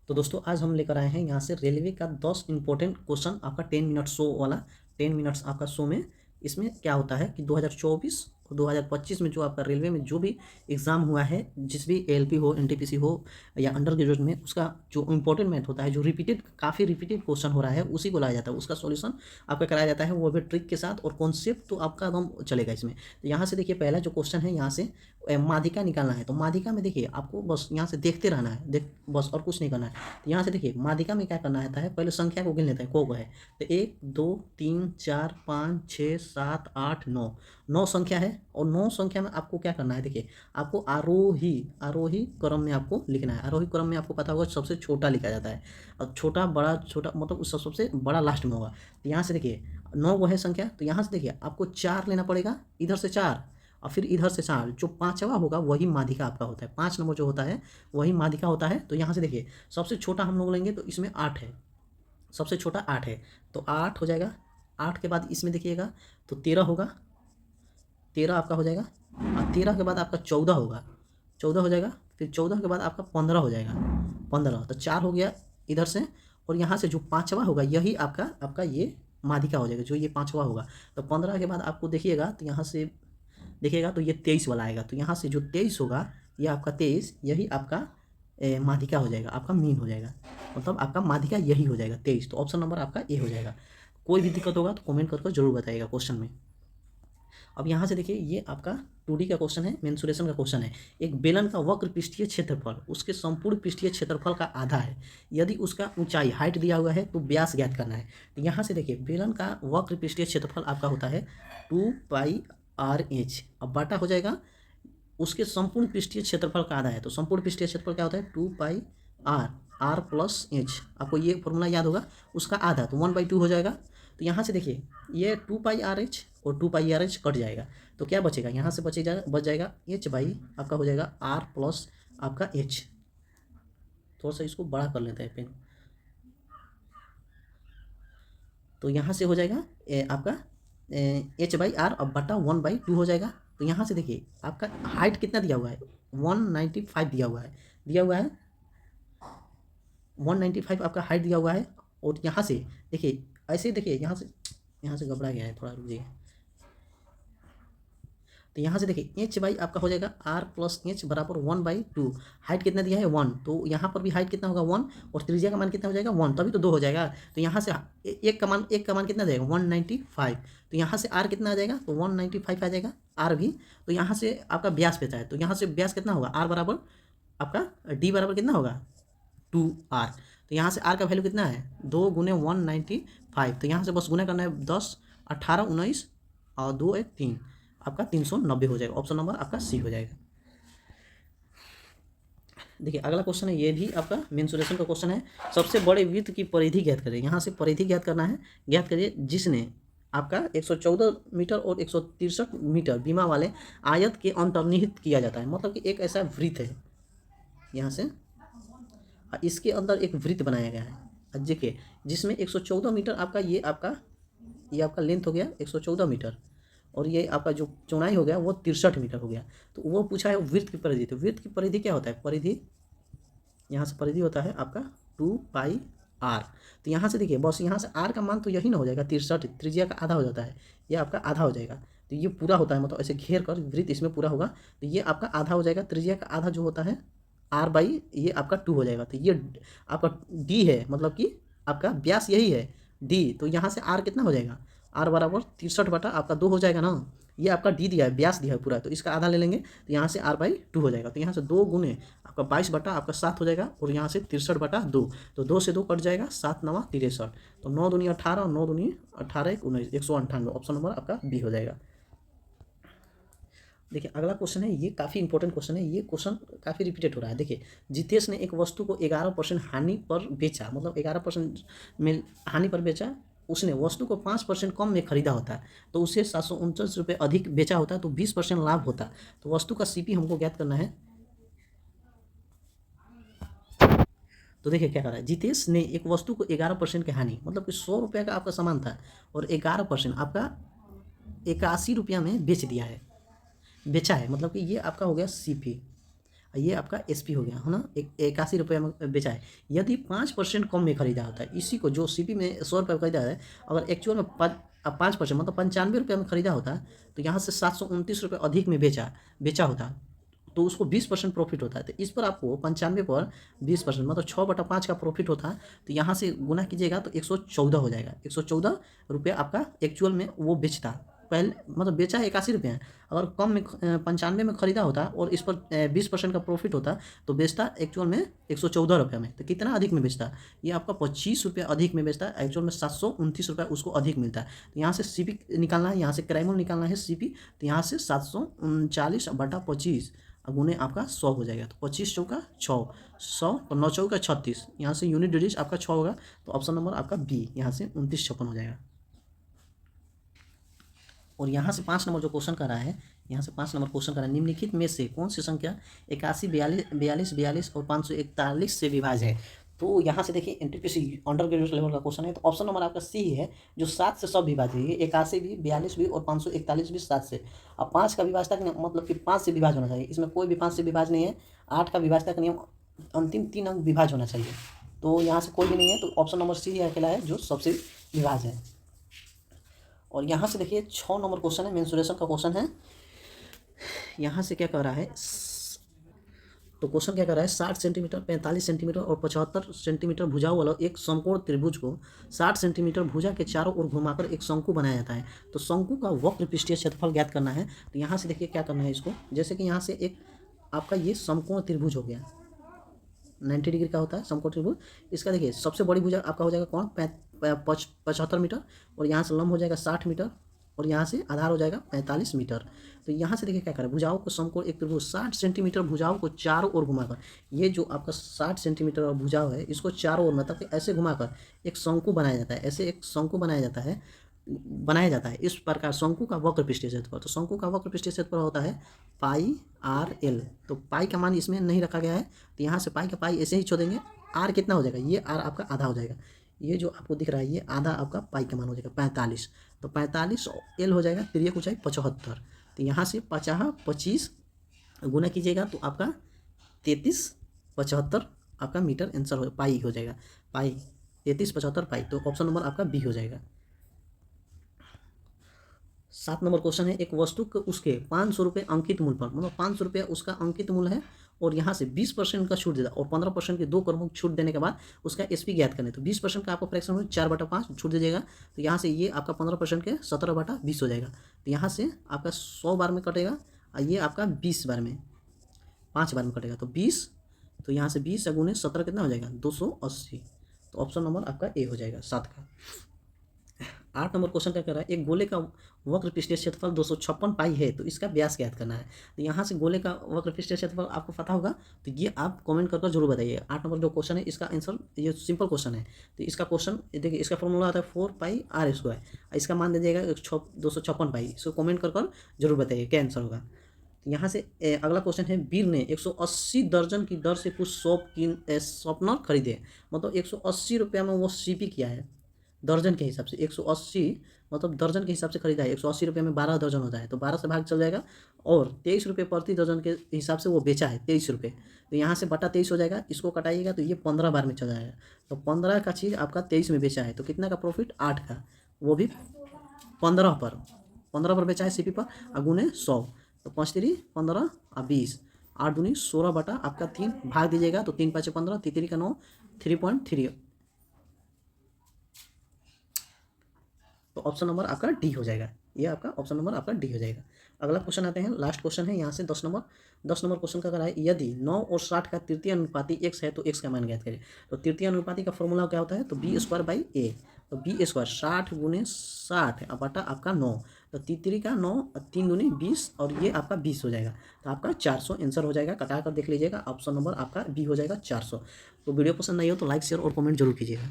तो दोस्तों आज हम लेकर आए हैं यहाँ से रेलवे का 10 इंपॉर्टेंट क्वेश्चन आपका 10 मिनट शो वाला 10 मिनट्स आपका शो में। इसमें क्या होता है कि 2024 और 2025 में जो आपका रेलवे में जो भी एग्ज़ाम हुआ है, जिस भी एएलपी हो, एनटीपीसी हो या अंडर ग्रेजुएट में, उसका जो इंपॉर्टेंट मैथ होता है, जो काफ़ी रिपीटेड क्वेश्चन हो रहा है, उसी को लाया जाता है। उसका सॉल्यूशन आपका कराया जाता है, वो भी ट्रिक के साथ, और कॉन्सेप्ट तो आपका एकदम चलेगा इसमें। तो यहाँ से देखिए, पहला जो क्वेश्चन है यहाँ से माध्यिका निकालना है। तो माध्यिका में देखिए आपको बस यहाँ से देखते रहना है, बस, और कुछ नहीं करना है। तो यहाँ से देखिए माध्यिका में क्या करना रहता है, पहले संख्या को गिन लेते हैं, को है। तो 1 2 3 4 5 6 7 8 9, 9 संख्या है। और 9 संख्या में आपको क्या करना है, देखिए आपको आरोही आरोही क्रम में आपको लिखना है। आरोही क्रम में आपको पता होगा सबसे छोटा लिखा जाता है, और छोटा बड़ा, छोटा मतलब उस सबसे बड़ा लास्ट में होगा। तो यहाँ से देखिए 9 वो है संख्या। तो यहाँ से देखिए आपको 4 लेना पड़ेगा, इधर से 4 और फिर इधर से 4। जो पाँचवा होगा वही माध्यिका आपका होता है। 5 नंबर जो होता है वही माध्यिका होता है। तो यहाँ से देखिए सबसे छोटा हम लोग लेंगे तो इसमें 8 है, सबसे छोटा 8 है, तो 8 हो जाएगा। 8 के बाद इसमें देखिएगा तो 13 होगा, 13 आपका हो जाएगा। और 13 के बाद आपका 14 होगा, 14 हो जाएगा। फिर 14 के बाद आपका 15 हो जाएगा, 15। तो 4 हो गया इधर से, और यहाँ से जो पाँचवा होगा यही आपका आपका ये माध्यिका हो जाएगा, जो ये पाँचवा होगा। तो 15 के बाद आपको देखिएगा तो यहाँ से देखिएगा तो ये 23 वाला आएगा। तो यहाँ से जो 23 होगा, ये आपका 23, यही आपका माध्यिका हो जाएगा, आपका मीन हो जाएगा, मतलब आपका माध्यिका यही हो जाएगा 23। तो ऑप्शन नंबर आपका ए हो जाएगा। कोई भी दिक्कत होगा तो कमेंट करके जरूर बताइएगा क्वेश्चन में। अब यहाँ से देखिए ये आपका 2D का क्वेश्चन है, मेंसुरेशन का क्वेश्चन है। एक बेलन का वक्र पृष्ठीय क्षेत्रफल उसके संपूर्ण पृष्ठीय क्षेत्रफल का आधा है। यदि उसका ऊंचाई हाइट दिया हुआ है तो व्यास ज्ञात करना है। तो यहाँ से देखिए बेलन का वक्र पृष्ठीय क्षेत्रफल आपका होता है 2πr/h। अब बाटा हो जाएगा उसके संपूर्ण पृष्ठीय क्षेत्रफल का आधा है। तो संपूर्ण पृष्ठीय क्षेत्रफल क्या होता है 2πr+h। आपको ये फॉर्मूला याद होगा, उसका आधा तो 1/2 हो जाएगा। तो यहाँ से देखिए ये 2πrh और 2πrh कट जाएगा, तो क्या बचेगा, यहाँ से बच जाएगा h बाई आपका हो जाएगा r प्लस आपका h। थोड़ा सा इसको बड़ा कर लेते हैं पेन। तो यहाँ से हो जाएगा आपका h/r, अब बटा 1/2 हो जाएगा। तो यहाँ से देखिए आपका हाइट कितना दिया हुआ है 195 दिया हुआ है, 195 आपका हाइट दिया हुआ है। और यहाँ से देखिए ऐसे देखिए यहाँ से घबरा गया है, थोड़ा रुकिए। तो यहाँ से देखिए h बाई आपका हो जाएगा r+h बराबर 1/2। हाइट कितना दिया है 1, तो यहाँ पर भी हाइट कितना होगा 1, और त्रिज्या का मान कितना हो जाएगा 1, तभी तो 2 हो जाएगा। तो यहाँ से एक का मान कितना जाएगा 195। तो यहाँ से r कितना आ जाएगा, तो 195 आ जाएगा r भी। तो यहाँ से आपका व्यास बचा है, तो यहाँ से व्यास कितना होगा r बराबर आपका d बराबर कितना होगा 2r। तो यहाँ से r का वैल्यू कितना है 2 गुने 195। तो यहाँ से बस गुना करना है 10 18 19 और 2 1 3, आपका 390 हो जाएगा। ऑप्शन नंबर आपका सी हो जाएगा। देखिए अगला क्वेश्चन है, ये भी आपका मेंसुरेशन का क्वेश्चन है। सबसे बड़े वृत्त की परिधि ज्ञात करें। यहाँ से परिधि ज्ञात करना है, ज्ञात करिए जिसने आपका 114 मीटर और 163 मीटर बीमा वाले आयत के अंतर्निहित किया जाता है। मतलब कि एक ऐसा वृत्त है यहाँ से, इसके अंदर एक वृत्त बनाया गया है, देखिए जिसमें 114 मीटर आपका ये आपका लेंथ हो गया 114 मीटर, और ये आपका जो चौड़ाई हो गया वो 63 मीटर हो गया। तो वो पूछा है वृत्त की परिधि। तो वृत्त की परिधि क्या होता है, परिधि यहाँ से परिधि होता है आपका 2πr। तो यहाँ से देखिए बस यहाँ से r का मान तो यही ना हो जाएगा 63, त्रिज्या का आधा हो जाता है, ये आपका आधा हो जाएगा। तो ये पूरा होता है, मतलब ऐसे घेर कर वृत्त इसमें पूरा होगा, तो ये आपका आधा हो जाएगा। त्रिज्या का आधा जो होता है r/ ये आपका 2 हो जाएगा। तो ये आपका d है, मतलब कि आपका व्यास यही है d। तो यहाँ से r कितना हो जाएगा, r बराबर 63 बटा आपका 2 हो जाएगा ना। ये आपका d दिया है, व्यास दिया है पूरा, तो इसका आधा ले लेंगे तो यहाँ से r/2 हो जाएगा। तो यहाँ से 2 गुने आपका 22 बटा आपका 7 हो जाएगा, और यहाँ से 63 बटा 2, तो 2 से 2 कट जाएगा, 7 9 63। तो 9 दूनी 18, 9 दूनी 18 19, 198। ऑप्शन नंबर आपका बी हो जाएगा। देखिए अगला क्वेश्चन है, ये काफ़ी इंपॉर्टेंट क्वेश्चन है। ये क्वेश्चन काफ़ी रिपीटेड हो रहा है। देखिए जितेश ने एक वस्तु को 11% हानि पर बेचा, मतलब 11% में हानि पर बेचा। उसने वस्तु को 5% कम में खरीदा होता है, तो उसे 749 रुपये अधिक बेचा होता है, तो 20% लाभ होता। तो वस्तु का CP हमको ज्ञात करना है। तो देखिए क्या कर रहा है, जितेश ने एक वस्तु को 11% की हानि, मतलब कि 100 रुपये का आपका सामान था, और 11% आपका 81 रुपया में बेचा है, मतलब कि ये आपका हो गया CP। ये आपका एसपी हो गया है ना, 81 रुपये में बेचा है। यदि 5% कम में खरीदा होता है, इसी को जो सीपी में 100 रुपये खरीदा है, अगर एक्चुअल में 5% मतलब 95 रुपये में खरीदा होता है, तो यहाँ से 729 रुपये अधिक में बेचा होता है, तो उसको 20% प्रॉफिट होता है। तो इस पर आपको 95 पर 20% मतलब 6/5 का प्रॉफिट होता है। तो यहाँ से गुना कीजिएगा तो 114 हो जाएगा। 114 रुपये आपका एक्चुअल में वो बेचता, पहले मतलब बेचा है 81 रुपये है। अगर कम में 95 में खरीदा होता और इस पर 20% का प्रॉफिट होता, तो बेचता एक्चुअल में 114 रुपये में। तो कितना अधिक में बेचता, ये आपका 25 रुपये अधिक में बेचता है। एक्चुअल में 729 रुपये उसको अधिक मिलता है। तो यहाँ से सीपी निकालना है, यहाँ से क्राइमोल निकालना है सीपी, तो यहाँ से 739/25 गुने आपका 100 हो जाएगा। तो 25 चौका 6, 100 तो 9 चौका 36, यहाँ से यूनिट डिजिट आपका 6 होगा। तो ऑप्शन नंबर आपका बी यहाँ से 2956 हो जाएगा। और यहाँ से 5 नंबर जो क्वेश्चन कर रहा है, यहाँ से 5 नंबर क्वेश्चन कर रहा है, निम्नलिखित में से कौन सी संख्या 81, 42 और 541 से विभाज्य है। तो यहाँ से देखिए एनटीपीसी अंडर ग्रेजुएट लेवल का क्वेश्चन है। तो ऑप्शन नंबर आपका सी है, जो 7 से सब विभाज्य है। 81 भी, 42 भी और 541 भी 7 से। अब 5 का विभाज्यता का नियम मतलब कि 5 से विभाज्य होना चाहिए, इसमें कोई भी 5 से विभाज्य नहीं है। 8 का विभाज्यता का नियम अंतिम 3 अंक विभाज्य होना चाहिए, तो यहाँ से कोई भी नहीं है। तो ऑप्शन नंबर सी अकेला है जो सबसे विभाज्य है। और यहाँ से देखिए 6 नंबर क्वेश्चन है, मेंसुरेशन का क्वेश्चन है। यहाँ से क्या कर रहा है, तो क्वेश्चन क्या कर रहा है, 60 सेंटीमीटर, 45 सेंटीमीटर और 75 सेंटीमीटर भुजाओं वाला एक समकोण त्रिभुज को 60 सेंटीमीटर भुजा के चारों ओर घुमाकर एक शंकु बनाया जाता है। तो शंकु का वक्र पृष्ठीय क्षेत्रफल ज्ञात करना है। तो यहाँ से देखिए क्या करना है इसको, जैसे कि यहाँ से एक आपका ये समकोण त्रिभुज हो गया, 90 डिग्री का होता है समकोण त्रिभुज। इसका देखिए सबसे बड़ी भुजा आपका हो जाएगा कौन, 75 मीटर, और यहाँ से लंब हो जाएगा 60 मीटर, और यहाँ से आधार हो जाएगा 45 मीटर। तो यहाँ से देखिए क्या करें, भुजाओं को समकोण एक त्रिभुज 60 सेंटीमीटर भुजाओं को चारों ओर घुमाकर, ये जो आपका 60 सेंटीमीटर भुजाओं है, इसको चारों ओर मतलब ऐसे घुमाकर एक शंकु बनाया जाता है। ऐसे एक शंकु बनाया जाता है इस प्रकार शंकु का वक्र पृष्ठीय क्षेत्रफल। तो शंकु का वक्र पृष्ठीय क्षेत्रफल होता है पाई आर एल। तो पाई का मान इसमें नहीं रखा गया है, तो यहाँ से पाई का पाई ऐसे ही छोड़ देंगे। आर कितना हो जाएगा, ये आर आपका आधा हो जाएगा, ये जो आपको दिख रहा है ये आधा आपका पाई का मान हो जाएगा 45। तो 45 एल हो जाएगा, तिर्यक ऊंचाई 75। तो यहाँ से 25 गुना कीजिएगा तो आपका 3375 आपका मीटर आंसर हो, पाई हो जाएगा। पाई 3375 पाई। तो ऑप्शन नंबर आपका बी हो जाएगा। 7 नंबर क्वेश्चन है, एक वस्तु को उसके 500 रुपये अंकित मूल्य पर, मतलब 500 रुपये उसका अंकित मूल्य है, और यहाँ से 20% का छूट देता और 15% के 2 क्रमों छूट देने के बाद उसका एसपी ज्ञात करने। तो 20% का आपको फ्रैक्शन में 4/5 छूट दीजिएगा। तो यहाँ से ये आपका 15% के 17/20 हो जाएगा। तो यहाँ से आपका 100 बार में कटेगा, और ये आपका 20 बार में, 5 बार में कटेगा। तो 20, तो यहाँ से 20 गुने 17 कितना हो जाएगा, 280। तो ऑप्शन नंबर आपका ए हो जाएगा 7 का। 8 नंबर क्वेश्चन क्या कर रहा है, एक गोले का वक्र पृष्ठीय क्षेत्रफल 256 पाई है, तो इसका व्यास ज्ञात करना है। तो यहाँ से गोले का वक्र पृष्ठीय क्षेत्रफल आपको पता होगा, तो ये आप कमेंट कर जरूर बताइए। 8 नंबर जो क्वेश्चन है इसका आंसर, ये सिंपल क्वेश्चन है। तो इसका क्वेश्चन देखिए, इसका फॉर्मूला आता है 4πr², इसका मान दीजिएगा 256 पाई। इसको कमेंट कर जरूर बताइए क्या आंसर होगा। तो यहाँ से अगला क्वेश्चन है, वीर ने 180 दर्जन की दर से कुछ शॉर्पनर खरीदे, मतलब 180 रुपये में वो सीपी किया है दर्जन के हिसाब से। 180 मतलब दर्जन के हिसाब से खरीदा है, 180 रुपये में 12 दर्जन होता है, तो 12 से भाग चल जाएगा, और 23 रुपये प्रति दर्जन के हिसाब से वो बेचा है 23 रुपये। तो यहाँ से बटा 23 हो जाएगा, इसको कटाइएगा तो ये 15 बार में चल जाएगा। तो 15 का चीज़ आपका 23 में बेचा है, तो कितना का प्रॉफिट, 8 का, वो भी 15 पर बेचा है सीपी पर, अगुने 100। तो 5 3 15 और 20, 8 दूनी 16 बटा आपका 3 भाग दीजिएगा, तो 3 5 15, 3 का 9, 3.3। तो ऑप्शन नंबर आपका डी हो जाएगा, ये आपका ऑप्शन नंबर आपका डी हो जाएगा। अगला क्वेश्चन आते हैं, लास्ट क्वेश्चन है यहाँ से 10 नंबर क्वेश्चन का करा है, यदि 9 और 60 का तृतीय अनुपाती x है तो x का मान ज्ञात करें। तो तृतीय अनुपाती का फॉर्मूला क्या होता है, तो b² a। तो b² 60 गुने 60 बटा आपका 9, तो 3 का 9, 3 दूनी 20, और ये आपका 20 हो जाएगा। तो आपका 400 आंसर हो जाएगा, कटा कर देख लीजिएगा, ऑप्शन नंबर आपका बी हो जाएगा 400। तो वीडियो पसंद नहीं हो तो लाइक शेयर और कमेंट जरूर कीजिएगा।